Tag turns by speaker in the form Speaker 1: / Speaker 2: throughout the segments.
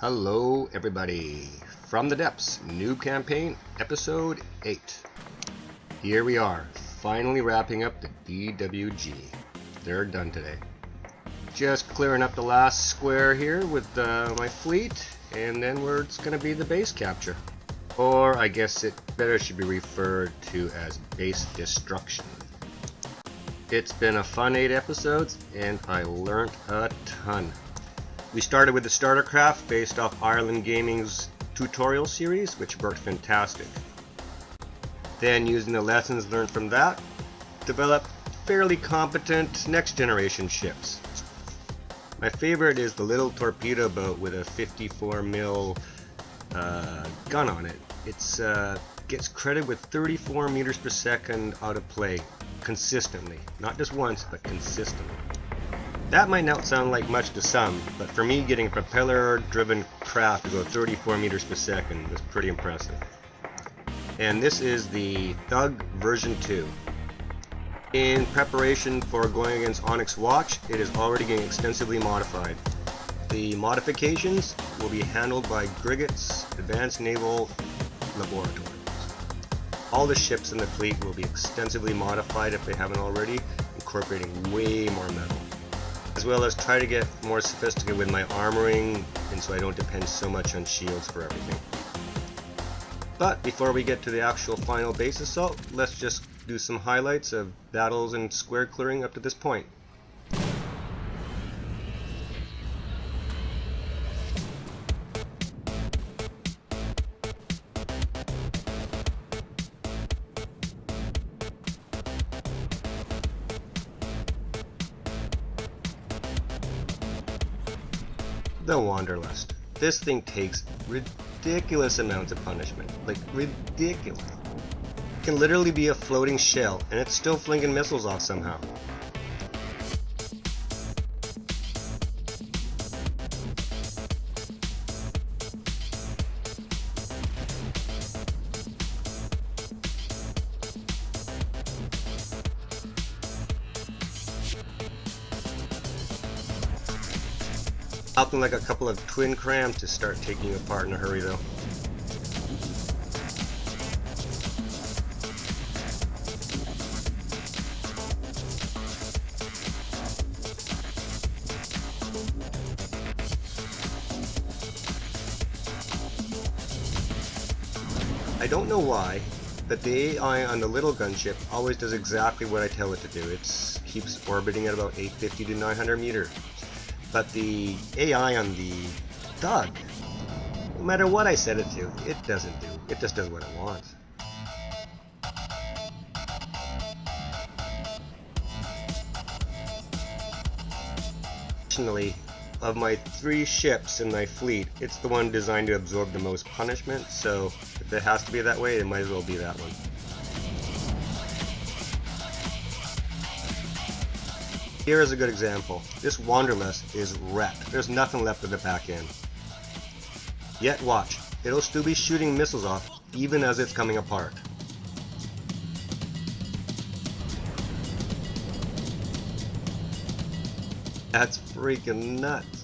Speaker 1: Hello everybody, from the depths, Noob campaign, episode 8. Here we are, finally wrapping up the DWG. They're done today. Just clearing up the last square here with my fleet, and then it's going to be the base capture. Or I guess it better should be referred to as base destruction. It's been a fun 8 episodes, and I learned a ton. We started with the starter craft based off Irelan Gaming's tutorial series, which worked fantastic. Then, using the lessons learned from that, developed fairly competent next generation ships. My favorite is the little torpedo boat with a 54mm gun on it. It gets credit with 34 meters per second out of play consistently, not just once, but consistently. That might not sound like much to some, but for me, getting a propeller-driven craft to go 34 meters per second was pretty impressive. And this is the Thug version 2. In preparation for going against Onyx Watch, it is already getting extensively modified. The modifications will be handled by Griget's Advanced Naval Laboratories. All the ships in the fleet will be extensively modified if they haven't already, incorporating way more metal. As well as try to get more sophisticated with my armoring, and so I don't depend so much on shields for everything. But before we get to the actual final base assault, let's just do some highlights of battles and square clearing up to this point. The Wanderlust. This thing takes ridiculous amounts of punishment. Like, ridiculous. It can literally be a floating shell, and it's still flinging missiles off somehow. Nothing like a couple of twin crams to start taking you apart in a hurry though. I don't know why, but the AI on the little gunship always does exactly what I tell it to do. It keeps orbiting at about 850 to 900 meters. But the AI on the Thug, no matter what I set it to, it doesn't do. It just does what it wants. Additionally, of my 3 ships in my fleet, it's the one designed to absorb the most punishment, so if it has to be that way, it might as well be that one. Here is a good example. This Wanderlust is wrecked. There's nothing left of the back end. Yet watch, it'll still be shooting missiles off even as it's coming apart. That's freaking nuts.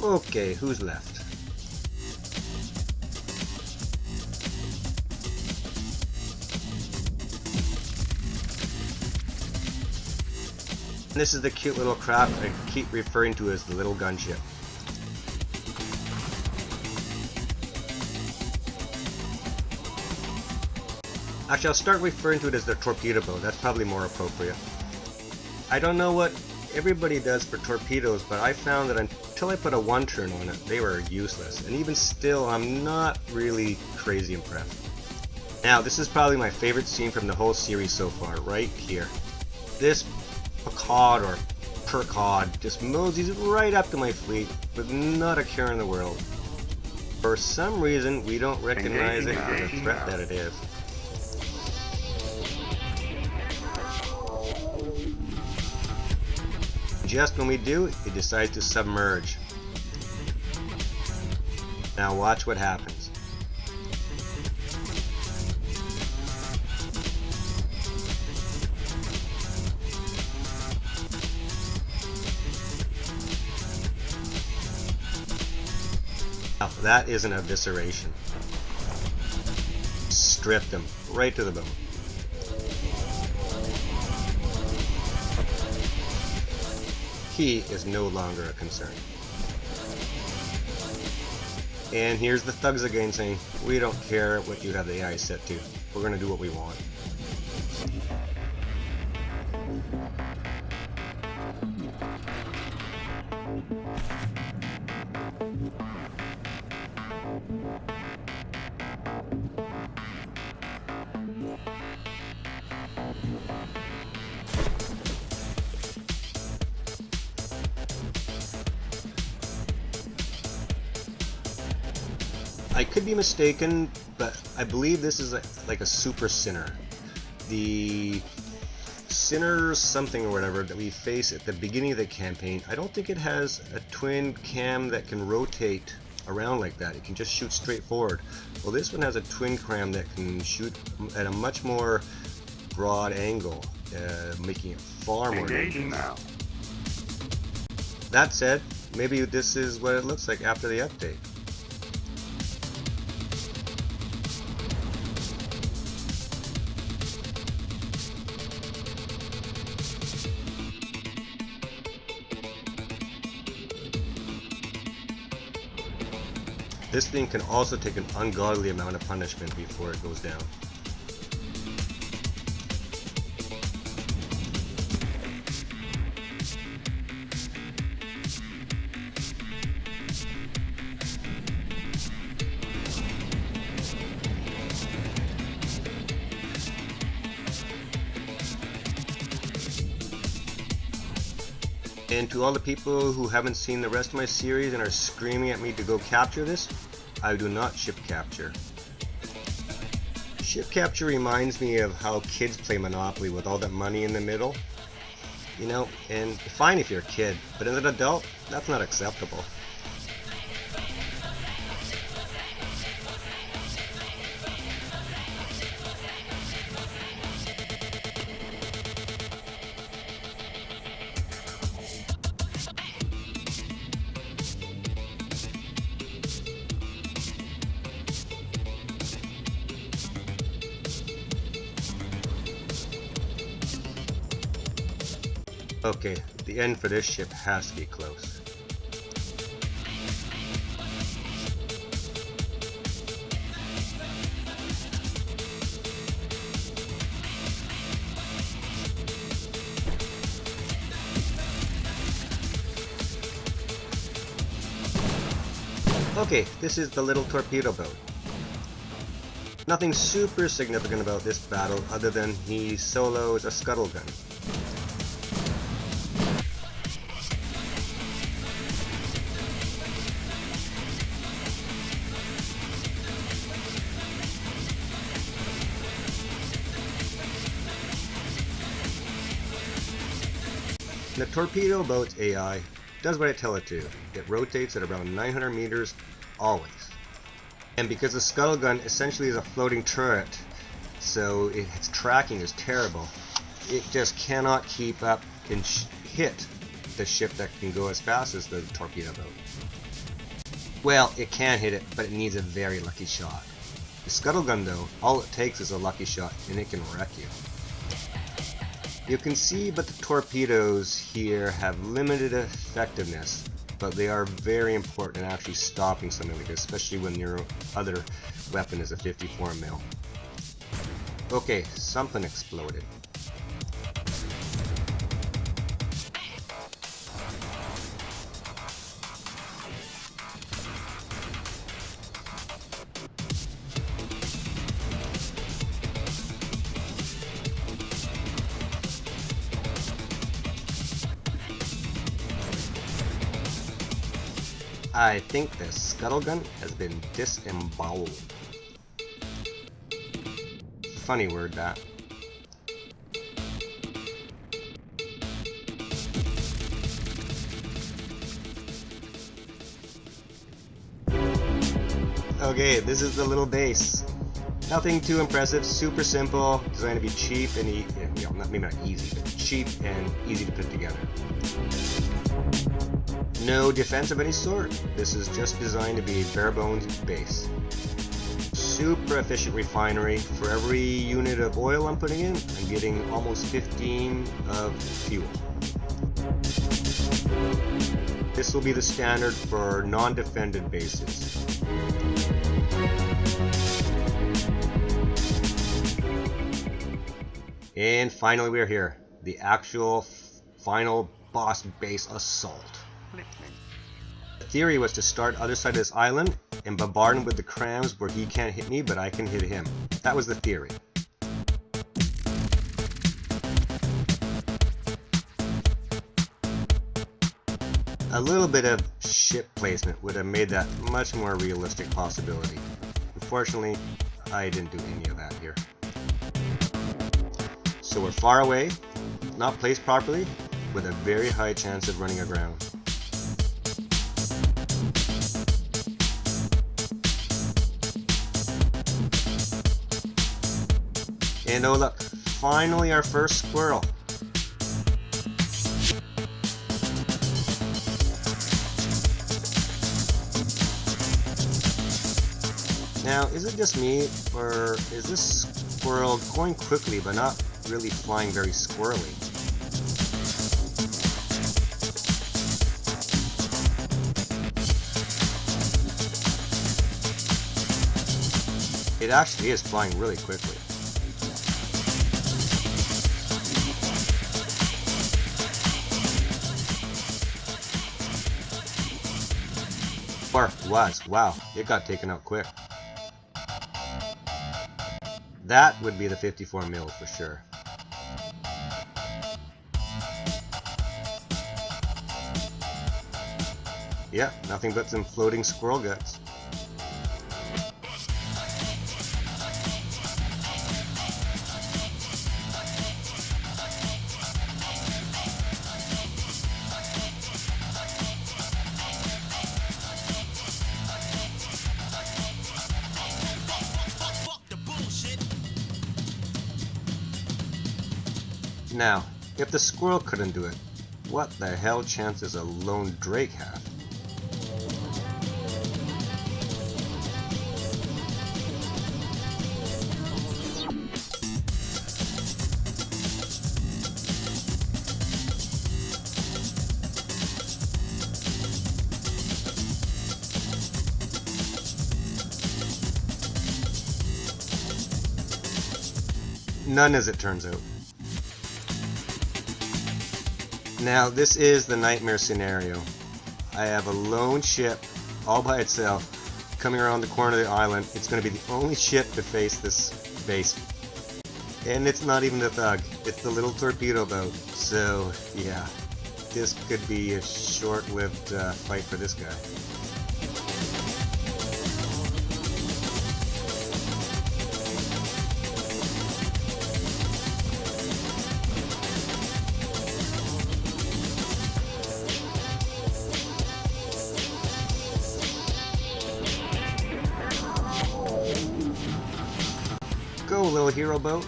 Speaker 1: Okay, who's left? This is the cute little craft I keep referring to as the little gunship. Actually, I'll start referring to it as the torpedo boat. That's probably more appropriate. I don't know what everybody does for torpedoes, but I found that until I put a 1-turn on it, they were useless. And even still, I'm not really crazy impressed. Now, this is probably my favorite scene from the whole series so far, right here. This Pacod or Percod just moseys right up to my fleet with not a care in the world. For some reason, we don't recognize it as a threat that it is. Just when we do, it decides to submerge. Now watch what happens. Now, that is an evisceration. Stripped him right to the bone. He is no longer a concern. And here's the thugs again saying, we don't care what you have the AI set to. We're going to do what we want. I could be mistaken, but I believe this is like a super sinner. The sinner something or whatever that we face at the beginning of the campaign, I don't think it has a twin cam that can rotate around like that. It can just shoot straight forward. Well, this one has a twin cam that can shoot at a much more broad angle, making it far more
Speaker 2: engaging now.
Speaker 1: That said, maybe this is what it looks like after the update. This thing can also take an ungodly amount of punishment before it goes down. And to all the people who haven't seen the rest of my series and are screaming at me to go capture this, I do not ship capture. Ship capture reminds me of how kids play Monopoly with all that money in the middle. You know, and fine if you're a kid, but as an adult, that's not acceptable. Okay, the end for this ship has to be close. Okay, this is the little torpedo boat. Nothing super significant about this battle other than he solos a scuttle gun. The torpedo boat's AI does what I tell it to. It rotates at around 900 meters always. And because the scuttle gun essentially is a floating turret, so its tracking is terrible, it just cannot keep up and hit the ship that can go as fast as the torpedo boat. Well, it can hit it, but it needs a very lucky shot. The scuttle gun though, all it takes is a lucky shot and it can wreck you. You can see but the torpedoes here have limited effectiveness, but they are very important in actually stopping something like this, especially when your other weapon is a 54 mil. Okay, something exploded. I think the scuttle gun has been disemboweled. Funny word, that. Okay, this is the little base. Nothing too impressive, super simple, designed to be cheap and maybe not easy, but cheap and easy to put together. No defense of any sort. This is just designed to be a bare bones base. Super efficient refinery. For every unit of oil I'm putting in, I'm getting almost 15 of fuel. This will be the standard for non-defended bases. And finally we're here. The actual final boss base assault. The theory was to start other side of this island and bombard him with the crams where he can't hit me but I can hit him. That was the theory. A little bit of ship placement would have made that much more realistic possibility. Unfortunately, I didn't do any of that here. So we're far away, not placed properly, with a very high chance of running aground. And oh look, finally our first squirrel. Now, is it just me, or is this squirrel going quickly but not really flying very squirrely? It actually is flying really quickly. Or was, wow, it got taken out quick. That would be the 54 mil for sure. Yeah, nothing but some floating squirrel guts. Now, if the squirrel couldn't do it, what the hell chance does a lone drake have? None, as it turns out. Now, this is the nightmare scenario. I have a lone ship all by itself coming around the corner of the island. It's going to be the only ship to face this base. And it's not even the Thug, it's the little torpedo boat. So, yeah, this could be a short-lived fight for this guy. Go, little hero boat.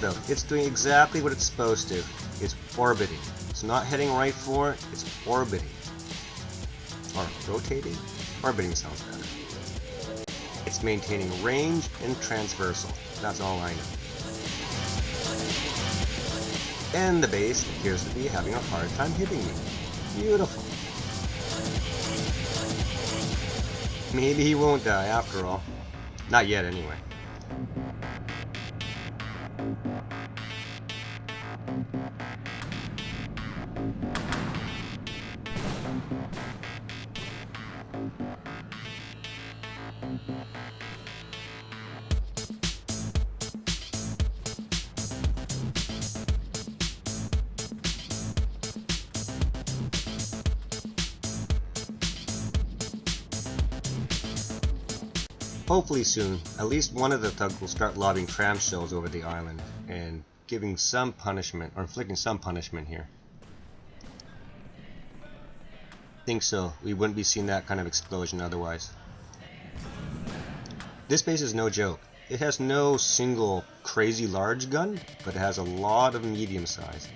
Speaker 1: No, it's doing exactly what it's supposed to. It's orbiting. It's not heading right for it, it's orbiting. Or rotating? Orbiting sounds better. It's maintaining range and transversal. That's all I know. And the base appears to be having a hard time hitting me. Beautiful. Maybe he won't die after all. Not yet, anyway. Hopefully soon, at least one of the thugs will start lobbing tram shells over the island and giving some punishment, or inflicting some punishment here. think so. We wouldn't be seeing that kind of explosion otherwise. This base is no joke. It has no single crazy large gun, but it has a lot of medium size.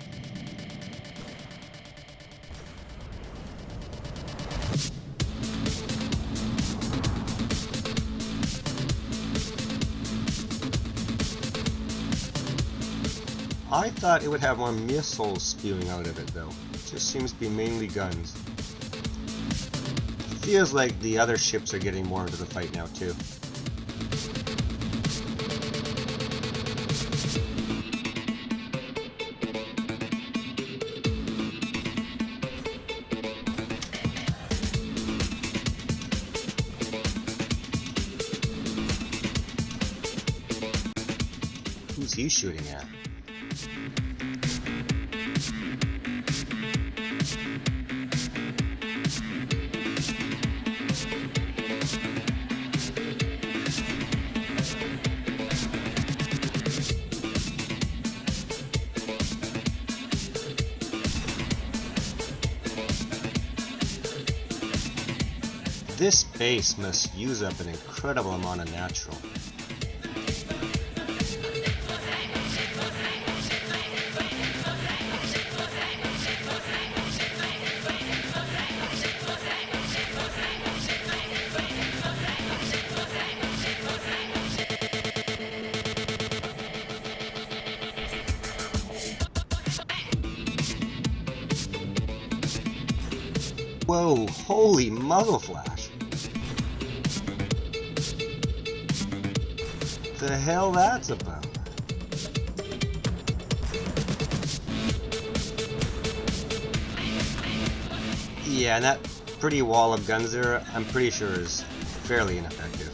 Speaker 1: I thought it would have more missiles spewing out of it though. It just seems to be mainly guns. Feels like the other ships are getting more into the fight now too. Who's he shooting at? This base must use up an incredible amount of natural. Whoa, holy muzzle flash! The hell that's about? Yeah, and that pretty wall of guns there, I'm pretty sure is fairly ineffective.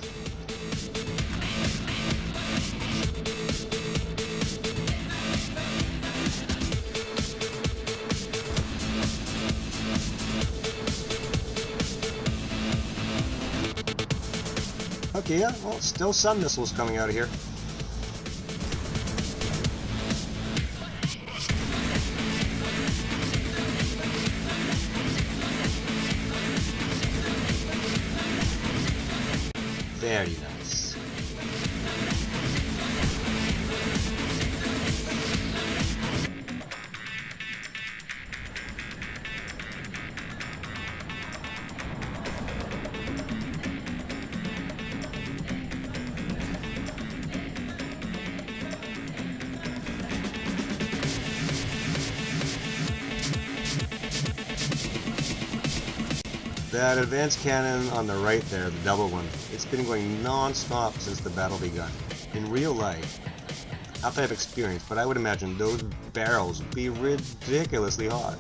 Speaker 1: Okay, yeah, well, still some missiles coming out of here. Very nice. That advanced cannon on the right there, the double one, it's been going non-stop since the battle begun. In real life, not that I've experienced, but I would imagine those barrels would be ridiculously hot.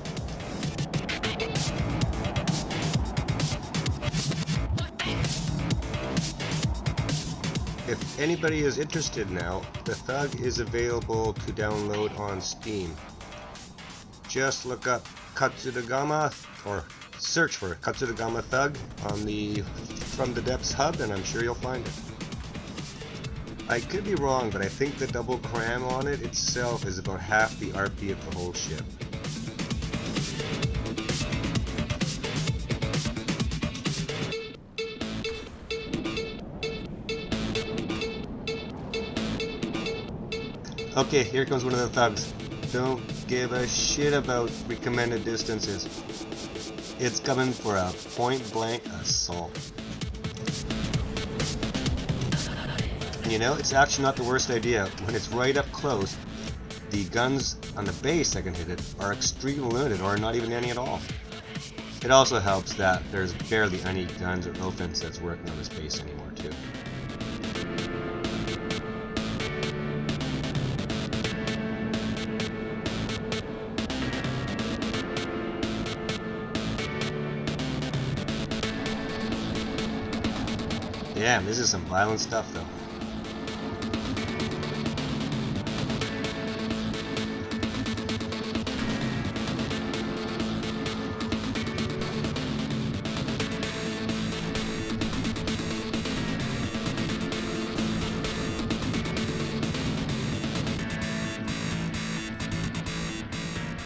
Speaker 1: If anybody is interested now, the Thug is available to download on Steam. Just look up Katsudagama or search for Katsudagama Thug on the From the Depths hub, and I'm sure you'll find it. I could be wrong, but I think the double cram on it itself is about half the RP of the whole ship. Okay, here comes one of the thugs. Don't give a shit about recommended distances. It's coming for a point-blank assault. You know, it's actually not the worst idea. When it's right up close, the guns on the base that can hit it are extremely limited or not even any at all. It also helps that there's barely any guns or offense that's working on this base anymore too. Damn, this is some violent stuff though.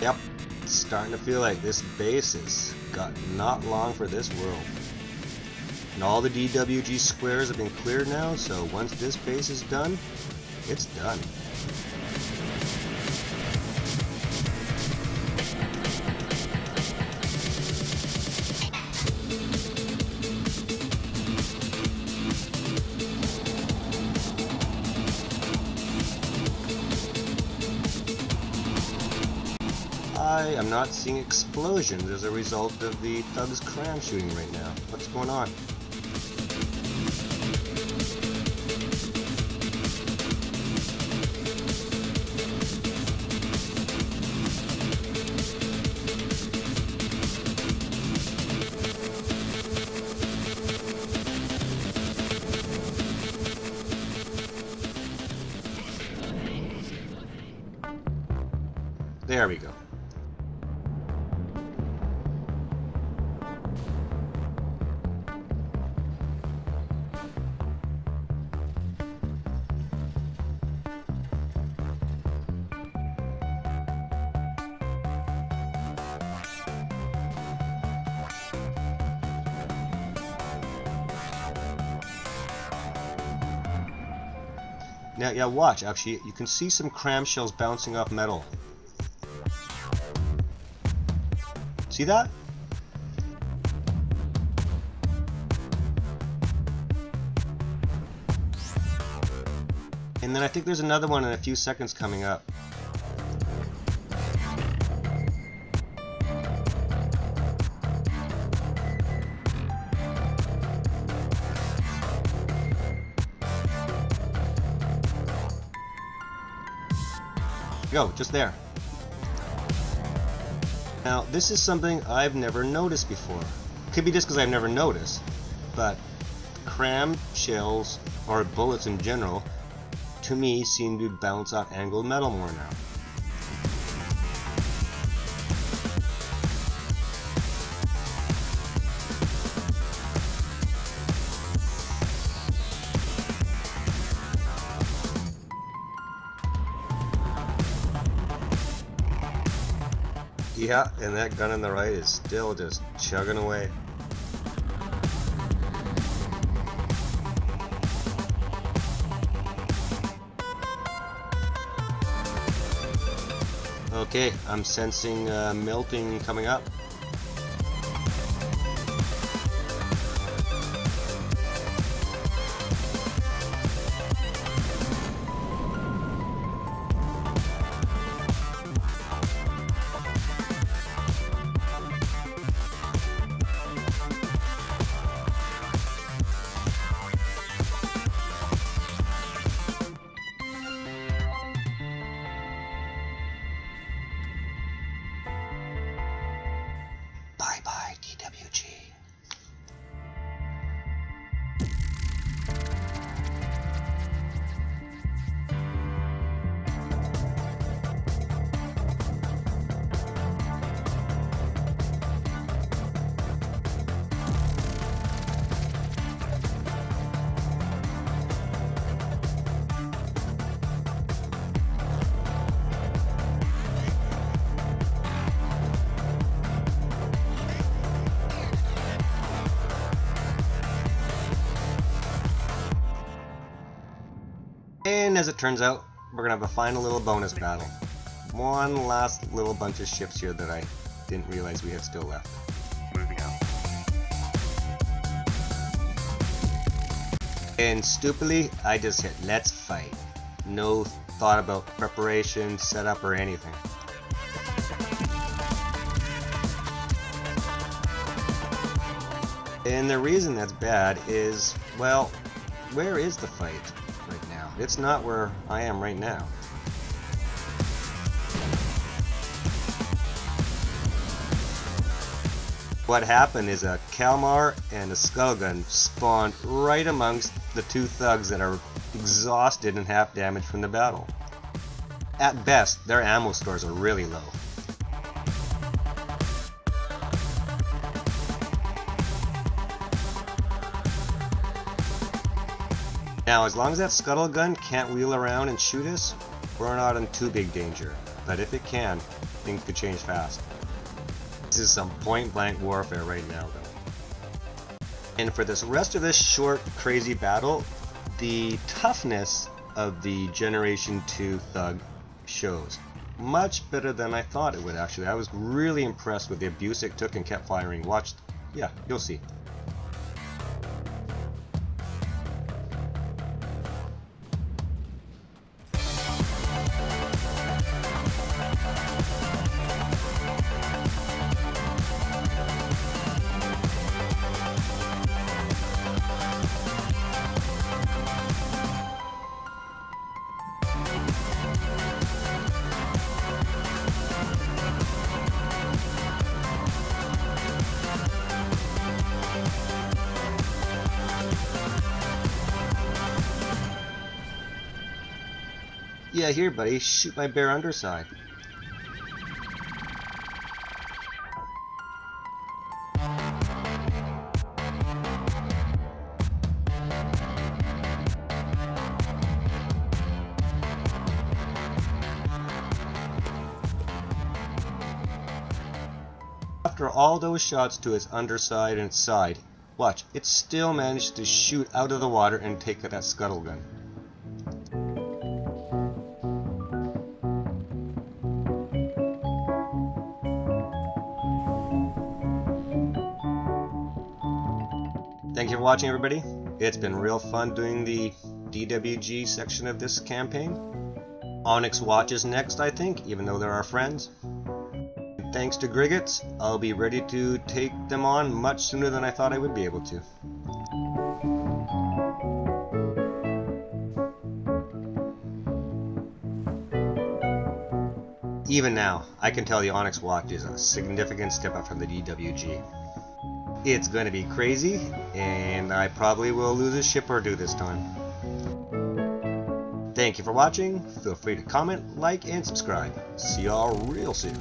Speaker 1: Yep, starting to feel like this base has got not long for this world. And all the DWG squares have been cleared now, so once this base is done, it's done. I am not seeing explosions as a result of the thugs cram shooting right now. What's going on? There we go. Now, yeah, watch. Actually, you can see some cram shells bouncing off metal. See that? And then I think there's another one in a few seconds coming up. Go, just there. Now, this is something I've never noticed before. Could be just because I've never noticed, but cram shells, or bullets in general, to me seem to bounce off angled metal more now. Yeah, and that gun on the right is still just chugging away. Okay, I'm sensing melting coming up. Bye-bye, DWG. And as it turns out, we're gonna have a final little bonus battle. One last little bunch of ships here that I didn't realize we had still left. Moving out. And stupidly, I just hit let's fight. No thought about preparation, setup, or anything. And the reason that's bad is, well, where is the fight right now? It's not where I am right now. What happened is a Kalmar and a Skullgun spawned right amongst the two thugs that are exhausted and half damaged from the battle. At best, their ammo stores are really low. Now, as long as that Scuttle Gun can't wheel around and shoot us, we're not in too big danger. But if it can, things could change fast. This is some point-blank warfare right now, though. And for this rest of this short, crazy battle, the toughness of the Generation 2 Thug shows. Much better than I thought it would, actually. I was really impressed with the abuse it took and kept firing. Watch. Yeah, you'll see. Yeah, here, buddy. Shoot my bare underside. After all those shots to its underside and its side, watch, it still managed to shoot out of the water and take that scuttle gun. Thank you for watching, everybody. It's been real fun doing the DWG section of this campaign. Onyx watches next, I think, even though they're our friends. And thanks to Griggets, I'll be ready to take them on much sooner than I thought I would be able to. Even now, I can tell the Onyx watch is a significant step up from the DWG. It's going to be crazy, and I probably will lose a ship or two this time. Thank you for watching. Feel free to comment, like, and subscribe. See y'all real soon.